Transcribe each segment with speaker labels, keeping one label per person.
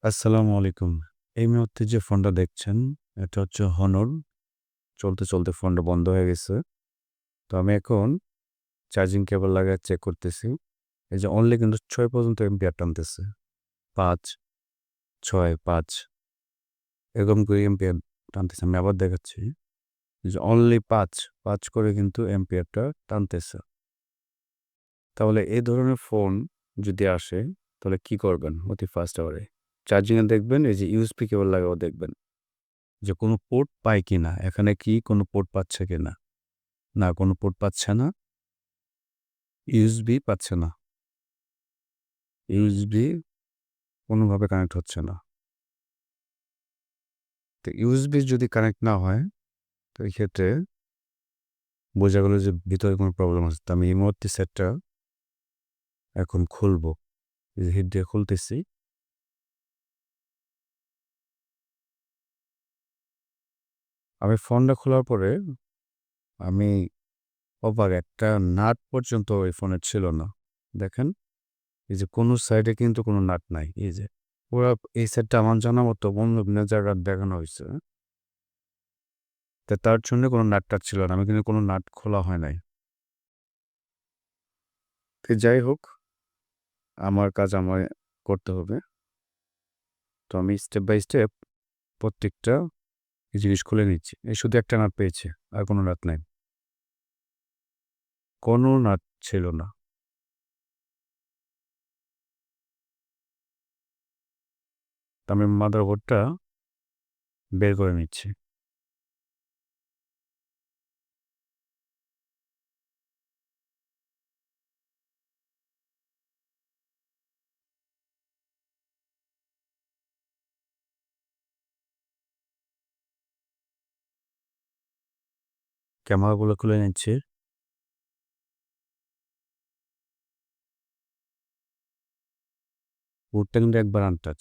Speaker 1: আসসালামু আলাইকুম। এই মুহূর্তে যে ফোনটা দেখছেন, এটা হচ্ছে Honor। চলতে ফোনটা বন্ধ হয়ে গেছে। তো আমি এখন চার্জিং কেবল লাগায় চেক করতেছি। এই যে অনলি কিন্তু ৬ পর্যন্ত এম্পিয়ার টানতেছে। ৫, ৬, ৫ এরকম করে এম্পিয়ার টানতেছে। আমি আবার দেখাচ্ছি। এই যে অনলি ৫ করে কিন্তু এম্পিয়ারটা টানতেছে। তাহলে এই ধরনের ফোন যদি আসে, তাহলে কি করবেন অতি ফার্স্ট আওয়ারে? চার্জিংয়ে দেখবেন, এই যে ইউএসবি কেবল লাগায়েও দেখবেন যে কোনো পোর্ট পায় কিনা, এখানে কি কোনো পোর্ট পাচ্ছে কিনা? না, কোনো পোর্ট পাচ্ছে না। ইউএসবি পাচ্ছে না। ইউএসবি কোনোভাবে কানেক্ট হচ্ছে না। তো ইউএসবি যদি কানেক্ট না হয়, তো এই ক্ষেত্রে বোঝা গেল যে ভিতরে কোনো প্রবলেম আছে। তো আমি এই মুহূর্তে সেটটা এখন খুলবো। এই যে হিট দিয়ে খুলতেছি। আমি ফোনটা খোলার পরে আমি অবাক, একটা নাট পর্যন্ত ওই ফোনের ছিল না। দেখেন, এই যে কোনো সাইডে কিন্তু কোনো নাট নাই। এই যে পুরা এই সেটটা আমার জানা মতো অন্য বিভিন্ন জায়গায় দেখানো হইছে। তো তার জন্য কোনো নাট-টাট ছিল না। আমি কিন্তু কোনো নাট খোলা হয় নাই। তো যাই হোক, আমার কাজ আমায় করতে হবে। তো আমি স্টেপ বাই স্টেপ প্রত্যেকটা জিনিস খুলে নিচ্ছি। এই শুধু একটা নাট পেয়েছি। আর কোনো নাট নাই। কোনো নাট ছিল না। তো আমি মাদারবোর্ডটা বের করে নিচ্ছি। ক্যামেরাগুলো খুলে নিচ্ছি। বোর্ডটা কিন্তু একবার আনটাচ।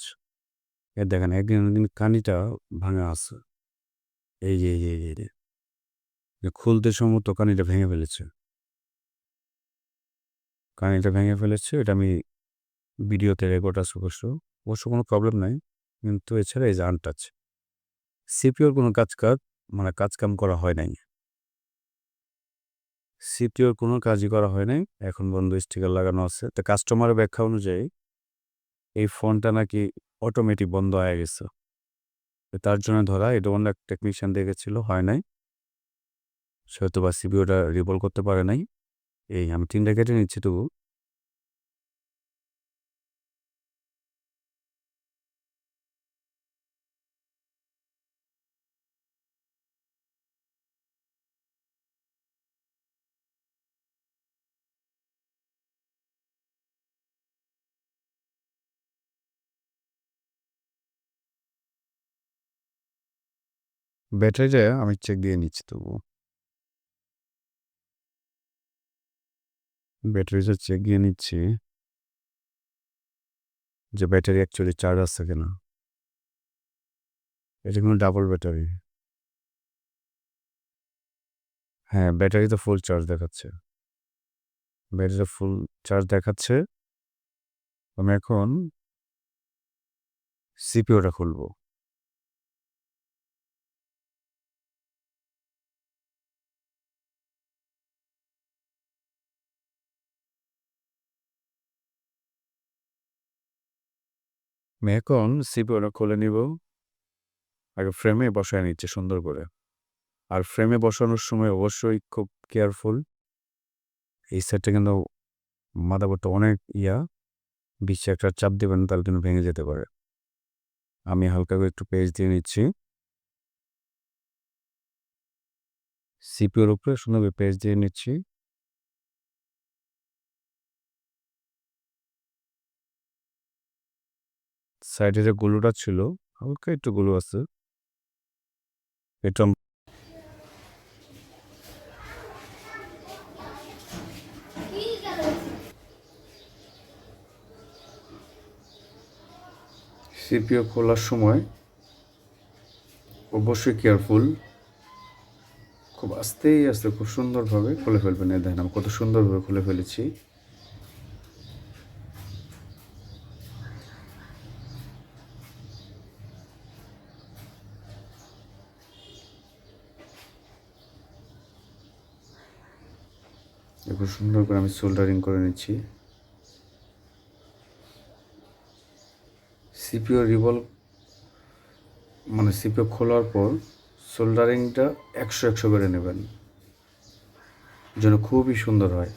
Speaker 1: দেখেন একদিন কানিটা ভাঙা আছে। এই যে। খুলতে সম্ভবত কানিটা ভেঙে ফেলেছে। কানিটা ভেঙে ফেলেছে, এটা আমি ভিডিওতে রেকর্ড আছে অবশ্য কোনো প্রবলেম নাই। কিন্তু এছাড়া এই যে আনটাচ। সিপিইউর কোনো মানে কাজ-কাম করা হয় নাই। সিপিইউর কোনো কাজই করা হয় নাই। এখন পর্যন্ত স্টিকার লাগানো আছে। তো কাস্টমারের ব্যাখ্যা অনুযায়ী এই ফোনটা নাকি অটোমেটিক বন্ধ হয়ে গেছে। তো তার জন্য ধরা এটা অন্য এক টেকনিশিয়ান দেখেছিল, হয় নাই। সে হয়তোবা সিপিইউটা রিভলভ করতে পারে নাই। এই আমি টিনটা কেটে নিচ্ছি তবু। ব্যাটারিটা আমি চেক দিয়ে নিচ্ছি তবু। ব্যাটারিটা চেক দিয়ে নিচ্ছি যে ব্যাটারি অ্যাকচুয়ালি চার্জ আছে কিনা। এটা কিন্তু ডাবল ব্যাটারি। হ্যাঁ, ব্যাটারিতে ফুল চার্জ দেখাচ্ছে। ব্যাটারিতে ফুল চার্জ দেখাচ্ছে। আমি এখন সিপিইউটা খুলবো। আমি এখন সিপিইউটা খুলে নিব। আগে ফ্রেমে বসায় নিচ্ছি সুন্দর করে। আর ফ্রেমে বসানোর সময় অবশ্যই খুব কেয়ারফুল। এই সেটটা কিন্তু মাদারবোর্ডটা অনেক বেশি একটা চাপ দিবেন না, তাহলে কিন্তু ভেঙে যেতে পারে। আমি হালকা করে একটু পেঁচ দিয়ে নিচ্ছি। সিপিইউর উপরে সুন্দর করে পেঁচ দিয়ে নিচ্ছি। সাইডে যে গুলোটা ছিল, হালকা একটু গুলো আছে। এটা সিপিইউ খোলার সময় অবশ্যই কেয়ারফুল। খুব আস্তে খুব সুন্দরভাবে খুলে ফেলবেন। এই দেখেন আমি কত সুন্দরভাবে খুলে ফেলেছি। এরপর সুন্দর করে আমি সোল্ডারিং করে নিচ্ছি। সিপিও সিপিও খোলার পর সোল্ডারিংটা 100 করে নেবেন, যেন খুবই সুন্দর হয়।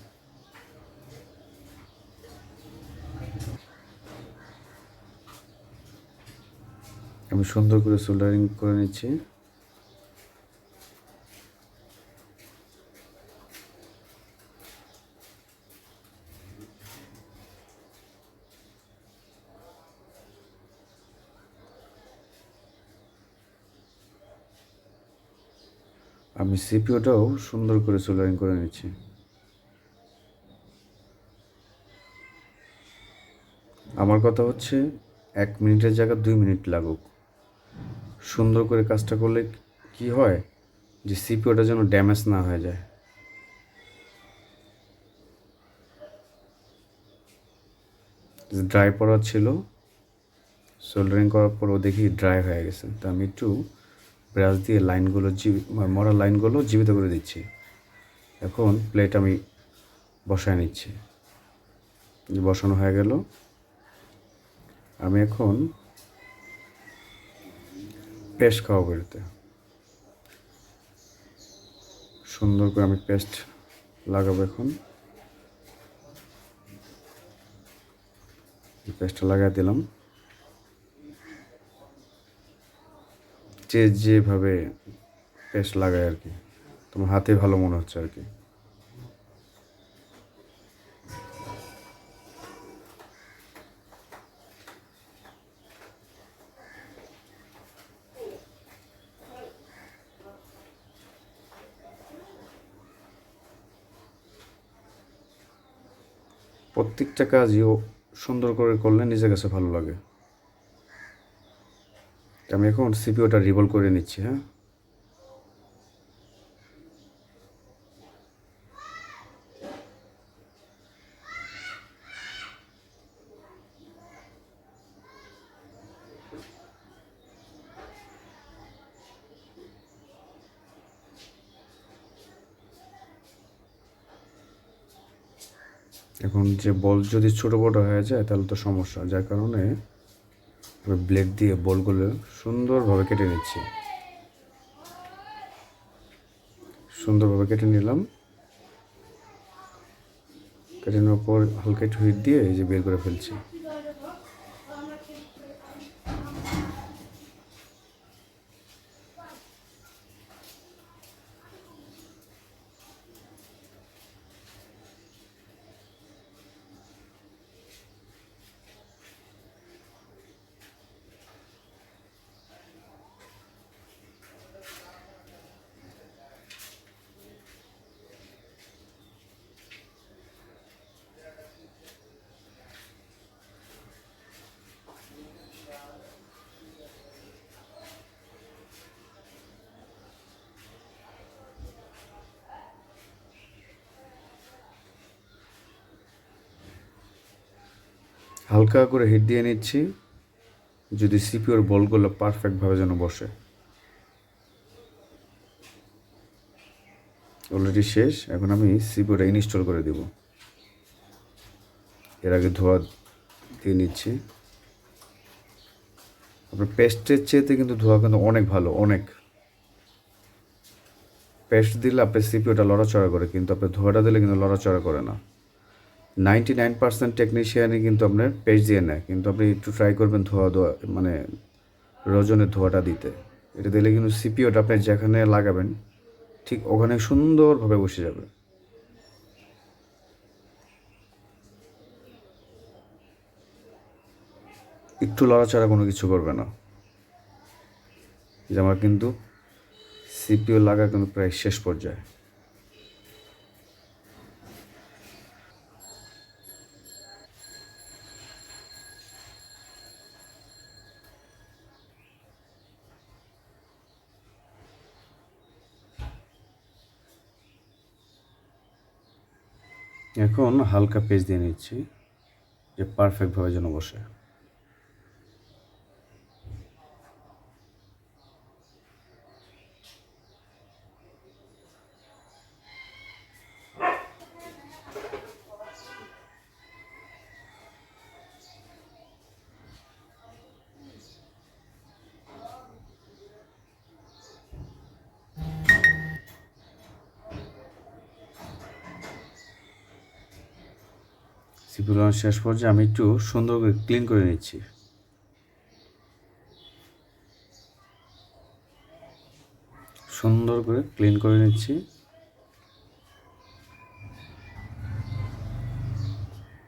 Speaker 1: আমি সুন্দর করে সোল্ডারিং করে নিচ্ছি। আমি সিপিওটাও সুন্দর করে সোল্ডারিং করে নিচ্ছি। আমার কথা হচ্ছে 1 মিনিটের জায়গায় 2 মিনিট লাগুক। সুন্দর করে কাজটা করলে কি হয়, যে সিপিওটা যেন ড্যামেজ না হয়ে যায়। ড্রাই পড়া ছিল, সোল্ডারিং করার পরও দেখি ড্রাই হয়ে গেছে। তো আমি একটু ব্রাশ দিয়ে মরা লাইনগুলো জীবিত করে দিচ্ছি। এখন প্লেট আমি বসায় নিচ্ছি। বসানো হয়ে গেল। আমি এখন পেস্ট খাওয়াবো এতে। সুন্দর করে আমি পেস্ট লাগাবো। এখন পেস্টটা লাগাই দিলাম। যেভাবে পেস্ট লাগায় আর কি, তোমার হাতে ভালো মনে হচ্ছে আর কি। প্রত্যেকটা কাজই সুন্দর করে করলে নিজের কাছে ভালো লাগে। আমি এখন সিপিওটা রিভলভ করে নিচ্ছি। হ্যাঁ, এখন যে বল যদি ছোটো বড়ো হয়ে যায় তাহলে তো সমস্যা, যার কারণে আমি ব্লেড দিয়ে বলগুলো সুন্দরভাবে কেটে নিচ্ছি। সুন্দরভাবে কেটে নিলাম। কেটে নেওয়ার পর হালকা একটু হিট দিয়ে এই যে বের করে ফেলছি। হালকা করে হিট দিয়ে নিচ্ছি, যদি সিপিওর বলগুলো পারফেক্টভাবে যেন বসে। অলরেডি শেষ। এখন আমি সিপিওটা ইনস্টল করে দেব। এর আগে ধোয়া দিয়ে নিচ্ছি। আপনার পেস্টের চেয়েতে কিন্তু ধোয়া কিন্তু অনেক ভালো, অনেক। পেস্ট দিলে আপনার সিপিওটা লড়াচড়া করে, কিন্তু আপনার ধোয়াটা দিলে কিন্তু লড়াচড়া করে না। 99% টেকনিশিয়ানই কিন্তু আপনার পেস্ট দিয়ে নেয়, কিন্তু আপনি একটু ট্রাই করবেন রজনের ধোয়াটা দিতে। এটা দিলে কিন্তু সিপিওটা আপনি যেখানে লাগাবেন ঠিক ওখানে সুন্দরভাবে বসে যাবে। একটু লড়াচড়া কোনো কিছু করবে না। যে আমার কিন্তু সিপিও লাগা কিন্তু প্রায় শেষ পর্যায়ে। এখন হালকা পেস্ট দিয়ে নিচ্ছি, যে পারফেক্টভাবে যেন বসে। এগুলো শেষ পর্যায়ে আমি একটু সুন্দর করে ক্লিন করে নিচ্ছি। সুন্দর করে ক্লিন করে নিচ্ছি।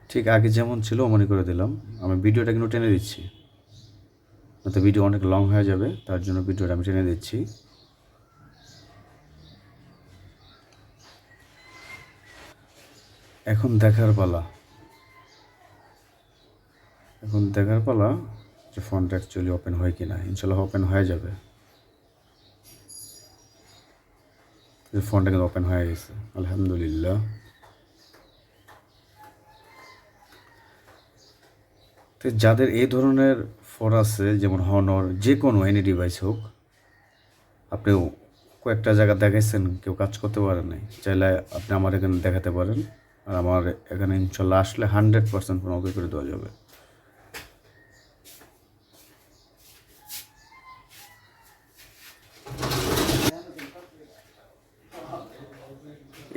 Speaker 1: ঠিক আগে যেমন ছিল অমনি করে দিলাম। আমি ভিডিওটা কিন্তু টেনে দিচ্ছি, নয়তো ভিডিও অনেক লং হয়ে যাবে, তার জন্য ভিডিওটা আমি টেনে দিচ্ছি। এখন দেখার পালা যে ফন্টটা অ্যাকচুয়ালি ওপেন হয় কি না। ইনশাল্লাহ ওপেন হয়ে যাবে। ফন্টটা কিন্তু ওপেন হয়ে গেছে, আলহামদুলিল্লাহ। তো যাদের এই ধরনের ফোন আছে, যেমন হনর, যে কোনো এনি ডিভাইস হোক, আপনি কয়েকটা জায়গা দেখাইছেন, কেউ কাজ করতে পারে নাই, চাইলে আপনি আমার এখানে দেখাতে পারেন। আর আমার এখানে ইনশাল্লাহ আসলে 100% ফোন ওকে করে দেওয়া যাবে।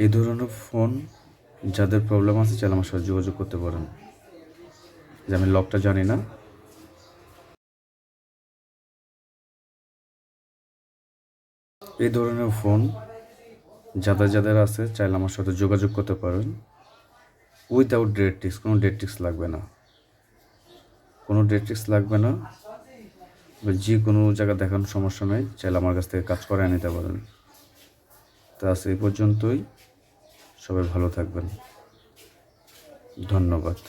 Speaker 1: এই ধরনের ফোন যাদের প্রবলেম আছে, চাইলে আমার সাথে যোগাযোগ করতে পারেন। যে আমি লকটা জানি না। এই ধরনের ফোন যাদের আছে, চাইলে আমার সাথে যোগাযোগ করতে পারেন। উইদাউট ডেট টিক্স, কোনো ডেট টিক্স লাগবে না। যে কোনো জায়গা দেখানোর সমস্যা নেই, চাইলে আমার কাছ থেকে কাজ করে নিতে পারেন। তো আজ এই পর্যন্তই। সবাই ভালো থাকবেন। ধন্যবাদ।